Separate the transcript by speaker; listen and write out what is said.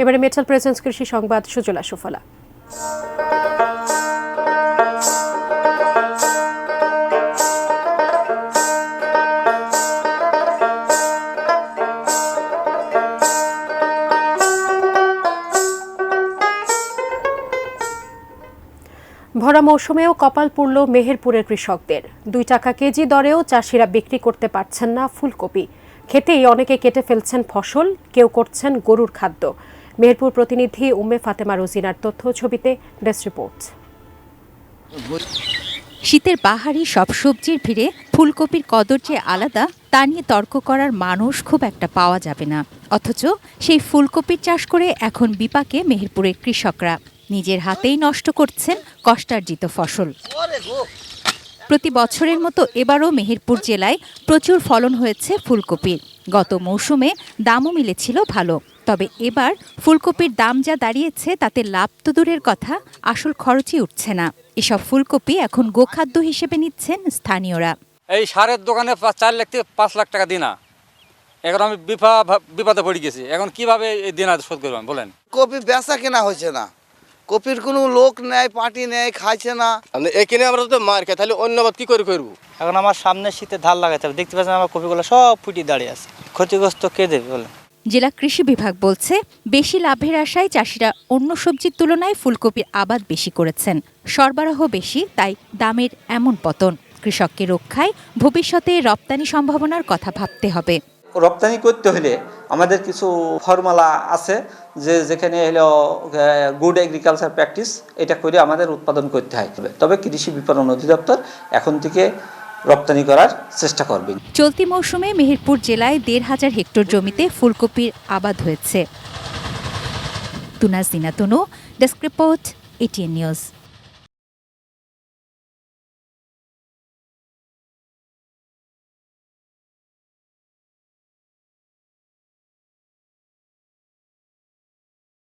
Speaker 1: এবারে metal presence কৃষি সংবাদ সুজলা সুফলা। ভরা মৌসুমেও কপাল পুড়ল মেহেরপুরের কৃষকদের। 2 টাকা কেজি দরেও চাষিরা বিক্রি করতে পারছেন না ফুলকপি। খেতেই অনেকে কেটে ফেলছেন ফসল, কেউ করছেন গরুর খাদ্য। মেহেরপুর প্রতিনিধি উম্মে ফাতেমা রোজিনার তথ্য ছবিতে ডেস্ক রিপোর্ট।
Speaker 2: শীতের বাহারি সব সবজির ভিড়ে ফুলকপির কদর যে আলাদা তা নিয়ে তর্ক করার মানুষ খুব একটা পাওয়া যাবে না। অথচ সেই ফুলকপির চাষ করে এখন বিপাকে মেহেরপুরের কৃষকরা। নিজের হাতেই নষ্ট করছেন কষ্টার্জিত ফসল। প্রতি বছরের মতো এবারও মেহেরপুর জেলায় প্রচুর ফলন হয়েছে ফুলকপির। গত মৌসুমে দামও মিলেছিল ভালো, তবে এবার ফুলকপির দাম যা দাঁড়িয়েছে তাতে লাভ তো দূরের কথা, আসল খরচই উঠছে না। এসব ফুলকপি এখন গোখাদ্য হিসেবে নিচ্ছেন স্থানীয়রা।
Speaker 3: এই সারের দোকানে 4 লাখ থেকে 5 লাখ টাকা দিনা, এখন আমি বিপদে পড়ে গেছি। এখন কিভাবে এই দিনা শোধ করবেন বলেন?
Speaker 4: কপি বেচা কেনা হয়েছে না, কপির কোনো লোক নেই, পার্টি নেই, খাইছে না।
Speaker 5: এখানে আমরা তো মার খাই, তাহলে অন্যবাদ কি করে করবো?
Speaker 6: এখন আমার সামনে শীতে ধান লাগাতে হবে, দেখতে পাচ্ছেন আমার কপিগুলো সব ফুটি দাঁড়িয়ে আছে। ক্ষতিগ্রস্ত কে দেবে বলেন?
Speaker 2: জেলা কৃষি বিভাগ বলছে, বেশি লাভের আশায় চাষিরা অন্য সবজির তুলনায় ফুলকপির আবাদ বেশি করেছেন। সরবরাহ বেশি, তাই দামের এমন পতন। কৃষককে রক্ষায় ভবিষ্যতে রপ্তানি সম্ভাবনার কথা ভাবতে হবে।
Speaker 7: রপ্তানি করতে হলে আমাদের কিছু ফর্মুলা আছে, যেখানে হলো গুড এগ্রিকালচার প্র্যাকটিস, এটা করে আমাদের উৎপাদন করতে হয়। তবে কৃষি বিপণন অধিদপ্তর এখন থেকে রপ্তানি করার চেষ্টা করবে।
Speaker 2: চলতি মৌসুমে মেহেরপুর জেলায় 1,500 হেক্টর জমিতে ফুলকপির আবাদ হয়েছে। তুনাজ দিনা তনু, ডেস্ক রিপোর্ট, এটিএন নিউজ।